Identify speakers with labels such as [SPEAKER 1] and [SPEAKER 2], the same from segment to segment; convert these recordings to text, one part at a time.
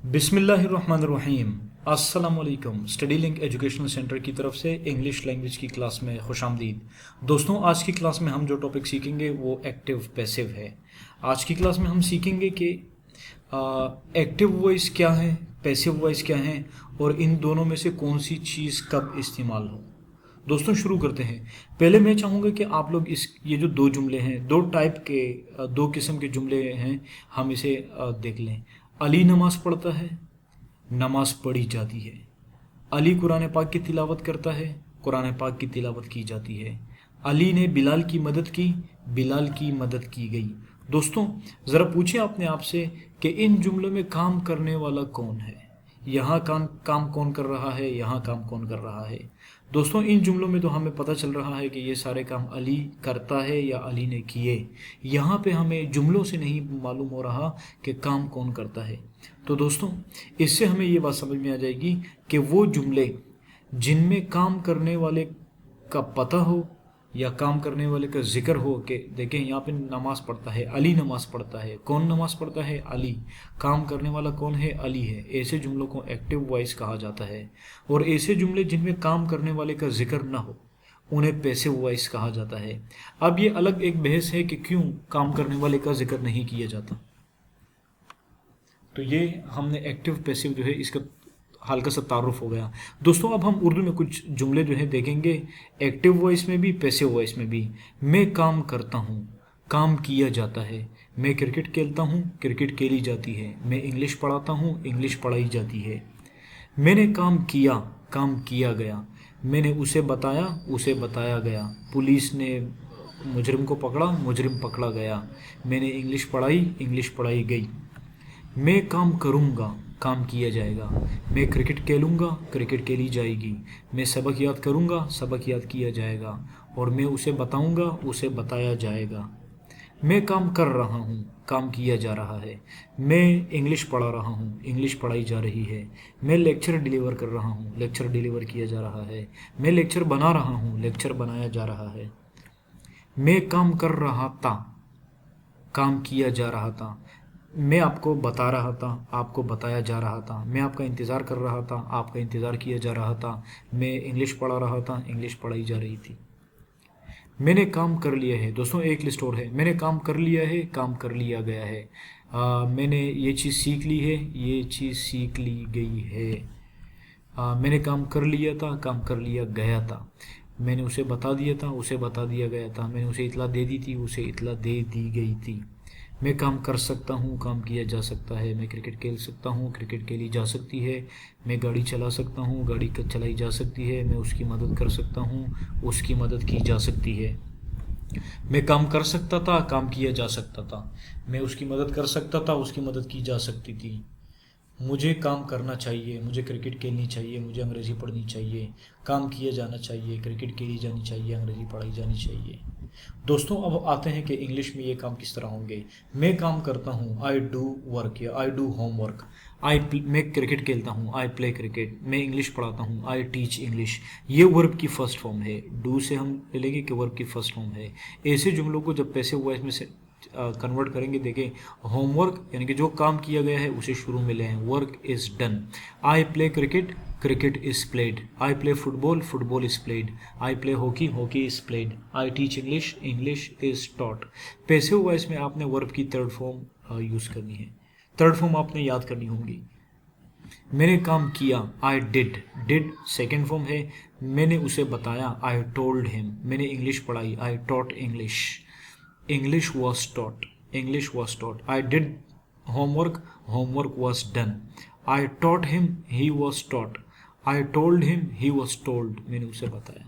[SPEAKER 1] बिस्मिल्लाहिर्रहमानिर्रहीम। अस्सलामुअलैकुम। Study link educational centre की तरफ से इंग्लिश लैंग्वेज की क्लास में खुशामदीद। दोस्तों, आज की क्लास में हम जो टॉपिक सीखेंगे वो एक्टिव पैसिव है। आज की क्लास में हम सीखेंगे कि एक्टिव वॉइस क्या है, पैसिव वॉइस क्या है और इन दोनों में से कौन सी चीज़ कब इस्तेमाल हो। दोस्तों, शुरू करते हैं। पहले मैं चाहूँगा कि आप लोग ये जो दो जुमले हैं, दो टाइप के, दो किस्म के जुमले हैं, हम इसे देख लें। अली नमाज पढ़ता है, नमाज पढ़ी जाती है। अली कुरान पाक की तिलावत करता है, कुरान पाक की तिलावत की जाती है। अली ने बिलाल की मदद की, बिलाल की मदद की गई। दोस्तों, ज़रा पूछिए अपने आप से कि इन जुमलों में काम करने वाला कौन है। यहाँ काम कौन कर रहा है, यहाँ काम कौन कर रहा है। दोस्तों, इन जुमलों में तो हमें पता चल रहा है कि ये सारे काम अली करता है या अली ने किए। यहाँ पे हमें जुमलों से नहीं मालूम हो रहा कि काम कौन करता है। तो दोस्तों, इससे हमें ये बात समझ में आ जाएगी कि वो जुमले जिनमें काम करने वाले का पता हो या काम करने वाले का जिक्र हो कि देखें यहाँ पे नमाज पढ़ता है, अली नमाज पढ़ता है। कौन नमाज पढ़ता है? अली। काम करने वाला कौन है? अली है। ऐसे जुमलों को एक्टिव वॉइस कहा जाता है। और ऐसे जुमले जिनमें काम करने वाले का जिक्र ना हो उन्हें पैसिव वॉइस कहा जाता है। अब ये अलग एक बहस है कि क्यों काम करने वाले का जिक्र नहीं किया जाता। तो ये हमने एक्टिव पैसिव जो है इसका हल्का सा तारुफ हो गया। दोस्तों, अब हम उर्दू में कुछ जुमले जो है देखेंगे, एक्टिव वॉइस में भी, पैसिव वॉइस में भी। मैं काम करता हूँ, काम किया जाता है। मैं क्रिकेट खेलता हूँ, क्रिकेट खेली जाती है। मैं इंग्लिश पढ़ाता हूँ, इंग्लिश पढ़ाई जाती है। मैंने काम किया, काम किया गया। मैंने उसे बताया, उसे बताया गया। पुलिस ने मुजरिम को पकड़ा, मुजरिम पकड़ा गया। मैंने इंग्लिश पढ़ाई, इंग्लिश पढ़ाई गई। मैं काम करूँगा, काम किया जाएगा। मैं क्रिकेट खेलूँगा, क्रिकेट खेली जाएगी। मैं सबक याद करूँगा, सबक याद किया जाएगा। और मैं उसे बताऊँगा, उसे बताया जाएगा। मैं काम कर रहा हूँ, काम किया जा रहा है। मैं इंग्लिश पढ़ा रहा हूँ, इंग्लिश पढ़ाई जा रही है। मैं लेक्चर डिलीवर कर रहा हूँ, लेक्चर डिलीवर किया जा रहा है। मैं लेक्चर बना रहा हूँ, लेक्चर बनाया जा रहा है। मैं काम कर रहा था, काम किया जा रहा था। मैं आपको बता रहा था, आपको बताया जा रहा था। मैं आपका इंतज़ार कर रहा था, आपका इंतज़ार किया जा रहा था। मैं इंग्लिश पढ़ा रहा था, इंग्लिश पढ़ाई जा रही थी। मैंने काम कर लिया है। दोस्तों, एक लिस्ट और है। मैंने काम कर लिया है, काम कर लिया गया है। मैंने ये चीज़ सीख ली है, ये चीज़ सीख ली गई है। मैंने काम कर लिया था, काम कर लिया गया था। मैंने उसे बता दिया था, उसे बता दिया गया था। मैंने उसे इतला दे दी थी, उसे इतला दे दी गई थी। मैं काम कर सकता हूँ, काम किया जा सकता है। मैं क्रिकेट खेल सकता हूँ, क्रिकेट खेली जा सकती है। मैं गाड़ी चला सकता हूँ, गाड़ी चलाई जा सकती है। मैं उसकी मदद कर सकता हूँ, उसकी मदद की जा सकती है। मैं काम कर सकता था, काम किया जा सकता था। मैं उसकी मदद कर सकता था, उसकी मदद की जा सकती थी। मुझे काम करना चाहिए, मुझे क्रिकेट खेलनी चाहिए, मुझे अंग्रेज़ी पढ़नी चाहिए। काम किया जाना चाहिए, क्रिकेट खेली जानी चाहिए, अंग्रेज़ी पढ़ाई जानी चाहिए। दोस्तों, अब आते हैं कि इंग्लिश में ये काम किस तरह होंगे। मैं काम करता हूँ, आई डू वर्क या आई डू होमवर्क। मैं क्रिकेट खेलता हूँ, आई प्ले क्रिकेट। मैं इंग्लिश पढ़ाता हूँ, आई टीच इंग्लिश। ये वर्ब की फर्स्ट फॉर्म है। डू से हम ले लेंगे कि वर्ब की फर्स्ट फॉर्म है। ऐसे जुमलों को जब पैसिव वॉइस में से कन्वर्ट करेंगे, देखें, होमवर्क यानी कि जो काम किया गया है उसे शुरू में ले आए, work is done. I play cricket, cricket is played. I play football, football is played. I play hockey, hockey is played. I teach English, English is taught. Passive voice में आपने वर्ब की थर्ड फॉर्म यूज़ करनी है, third form आपने याद करनी होंगी। मैंने काम किया, I did. Did second form है। मैंने उसे बताया, आई टोल्ड हिम। मैंने इंग्लिश पढ़ाई, I taught English. English was taught. English was taught. I did homework. Homework was done. I taught him. He was taught. I told him. He was told. मैंने उसे बताया।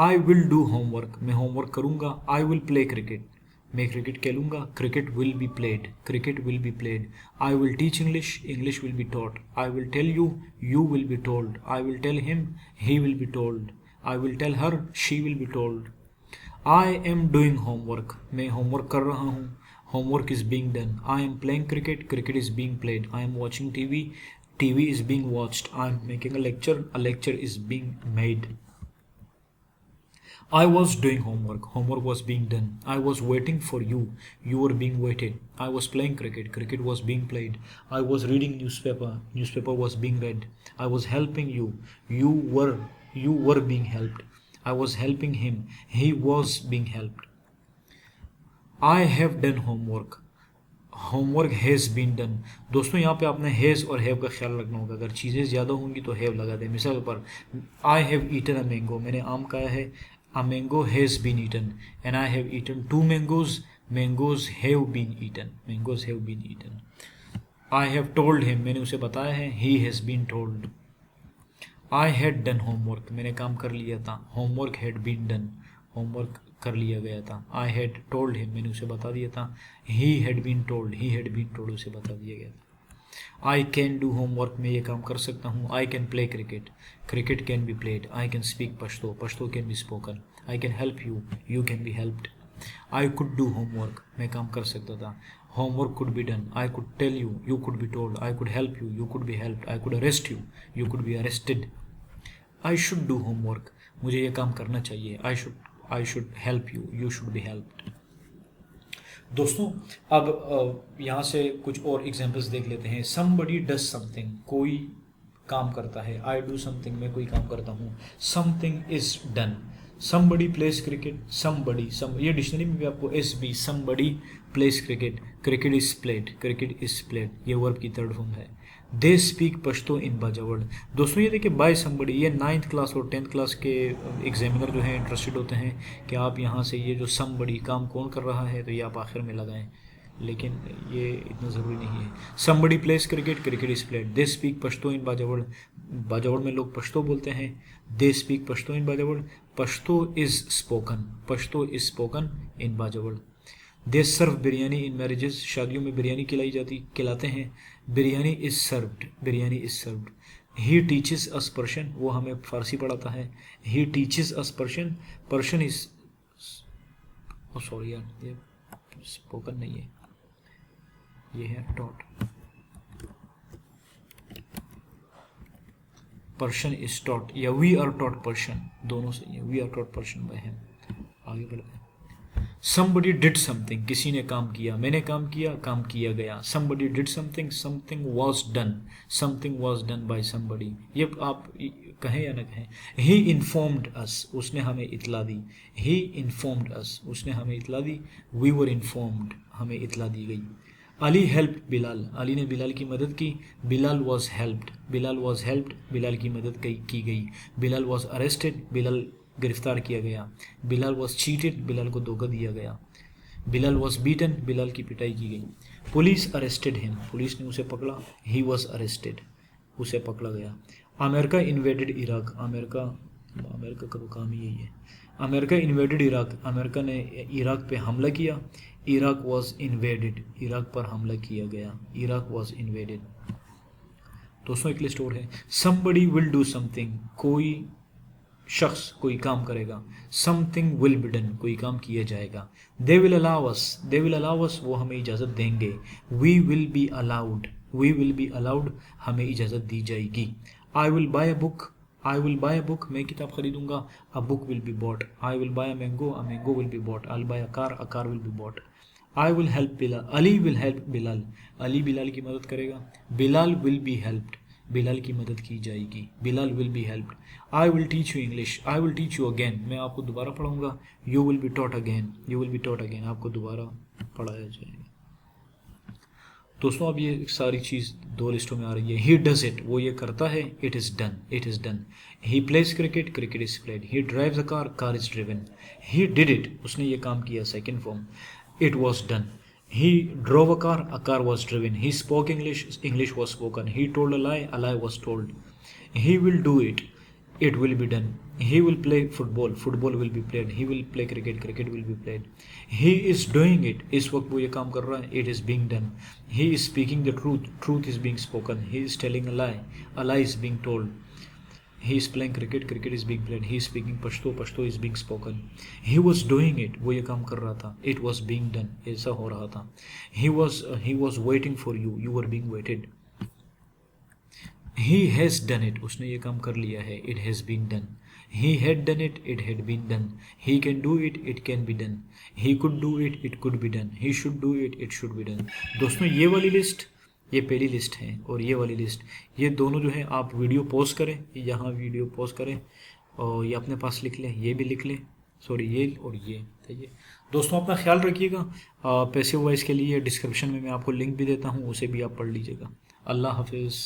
[SPEAKER 1] I will do homework. मैं homework करूँगा। I will play cricket. मैं cricket खेलूँगा। Cricket will be played. Cricket will be played. I will teach English. English will be taught. I will tell you. You will be told. I will tell him. He will be told. I will tell her. She will be told. I am doing homework. मैं homework कर रहा हूँ। Homework is being done. I am playing cricket. Cricket is being played. I am watching TV. TV is being watched. I am making a lecture. A lecture is being made. I was doing homework. Homework was being done. I was waiting for you. You were being waited. I was playing cricket. Cricket was being played. I was reading newspaper. Newspaper was being read. I was helping you. You were being helped. I was helping him. He was being helped. I have done homework. Homework has been done. दोस्तों यहाँ पे आपने has और have का ख्याल रखना होगा। अगर चीज़ें ज़्यादा होंगी तो हैव लगा दें। मिसाल पर I have eaten a mango, मैंने आम खाया है। A mango has been eaten and I have eaten 2 mangoes. Mangoes have been eaten. Mangoes have been eaten. I have told him, मैंने उसे बताया है। He has been told. I had done homework, मैंने काम कर लिया था। Homework had been done, homework कर लिया गया था। आई हैड टोल्ड हिम, मैंने उसे बता दिया था। He had been told, he had been told, उसे बता दिया गया था। आई कैन डू होमवर्क, मैं ये काम कर सकता हूँ। I can play cricket, cricket can be played. I can speak Pashto, Pashto can be spoken. I can help you, you can be helped. I could do homework, मैं काम कर सकता था। Homework could be done. I could tell you, you could be told. I could help you, you could be helped. I could arrest you, you could be arrested. I should do homework, मुझे ये काम करना चाहिए। I should help you, you should be helped. दोस्तों अब यहाँ से कुछ और एग्जांपल्स देख लेते हैं। समबडी डज समथिंग, कोई काम करता है। आई डू समथिंग, मैं कोई काम करता हूँ। Something is done. Somebody plays cricket, somebody ये डिक्शनरी में भी आपको S be somebody plays cricket, cricket is played, cricket is played, ये वर्ब की थर्ड फॉर्म है। दे स्पीक पश्तो इन बाजावड़। दोस्तों ये देखिए बाय समबडी, ये 9th क्लास और 10th क्लास के एग्जामिनर जो हैं इंटरेस्टेड होते हैं कि आप यहाँ से ये जो समबडी काम कौन कर रहा है तो ये आप आखिर में लगाएं, लेकिन ये इतना ज़रूरी नहीं है। Somebody plays cricket, cricket is played. They speak Pashto in Bajaur, Bajaur में लोग पश्तो बोलते हैं। They speak Pashto in Bajaur, Pashto is spoken, Pashto is spoken in Bajaur. They serve biryani in marriages, शादियों में बिरयानी खिलाते हैं। Biryani is served, biryani is served. He teaches us Persian, वो हमें फारसी पढ़ाता है। He teaches us Persian, Persian is sorry यार ये स्पोकन नहीं है, ये है टॉट। पर्शियन इज टॉट या वी आर टॉट पर्शियन, दोनों सही है। We are taught Persian by him. आगे बढ़ते हैं। Somebody did something, किसी ने काम किया। मैंने काम किया, काम किया गया। Somebody did something, something was done, something was done by somebody। ये आप कहें या न कहें। He informed us, उसने हमें इतला दी। He informed us, उसने हमें इतला दी। We were informed, हमें इतला दी गई। अली हेल्प बिलाल, अली ने बिलाल की मदद की। Bilal was helped, Bilal was helped, Bilal की मदद की गई। बिलाल वॉज अरेस्टेड, बिलाल गिरफ्तार किया गया। बिलाल वॉज चीटेड, बिलाल को धोखा दिया गया। बिलाल वॉज बीटन, बिलाल की पिटाई की गई। पुलिस अरेस्टेड हिम, पुलिस ने उसे पकड़ा। ही वॉज अरेस्टेड, उसे पकड़ा गया। अमेरिका इन्वेडेड इराक, अमेरिका का तो काम ही यही है। अमेरिका इन्वेडेड इराक, अमेरिका ने इराक पे हमला किया। इराक वॉज इन्वेडेड, इराक पर हमला किया गया। Iraq was invaded. दोस्तों एक लिस्ट और है। समबडी विल डू समथिंग, कोई शख्स कोई काम करेगा। समथिंग विल बी डन, कोई काम किया जाएगा। They will allow us, they will allow us, वो हमें इजाज़त देंगे। We will be allowed, we will be allowed, हमें इजाज़त दी जाएगी। I will buy a book, I will buy a book, मैं किताब खरीदूंगा। A book will be bought. I will buy a mango will be bought. I will buy a car will be bought. I will help Bilal, Ali will help Bilal, Ali Bilal की मदद करेगा। Bilal will be helped, Bilal की मदद की जाएगी। Bilal will be helped. I will teach you English, I will teach you again, मैं आपको दोबारा पढ़ाऊंगा। You will be taught again, you will be taught again, आपको दोबारा पढ़ाया जाएगा। दोस्तों अब ये सारी चीज़ दो लिस्टों में आ रही है। ही डज इट, वो ये करता है। It is done, it is done. He plays cricket, cricket is played. He drives a car, car is driven. He did it, उसने ये काम किया, second form. It was done. He drove a car was driven. He spoke English, English was spoken. He told a lie was told. He will do it, it will be done. He will play football, football will be played. He will play cricket, cricket will be played. He is doing it, इस वक्त वो ये काम कर रहा है, it is being done. He is speaking the truth, truth is being spoken. He is telling a lie is being told. He is playing cricket, cricket is being played. He is speaking Pashto, Pashto is being spoken. He was doing it, वो ये काम कर रहा था. It was being done, ऐसा हो रहा था. He was waiting for you, you were being waited. He has done it, उसने ये काम कर लिया है. It has been done. He had done it, it had been done. He can do it, it can be done. He could do it, it could be done. He should do it, it should be done. दोस्तों ये वाली list, ये पहली list है, और ये वाली list, ये दोनों जो है आप वीडियो पॉज करें, यहाँ वीडियो पॉज करें और ये अपने पास लिख लें, ये भी लिख लें, सॉरी ये और ये ठीक है। दोस्तों अपना ख्याल रखिएगा। पैसिव वॉइस के लिए डिस्क्रिप्शन में मैं आपको लिंक भी देता हूँ, उसे भी आप पढ़ लीजिएगा। अल्लाह हाफिज़।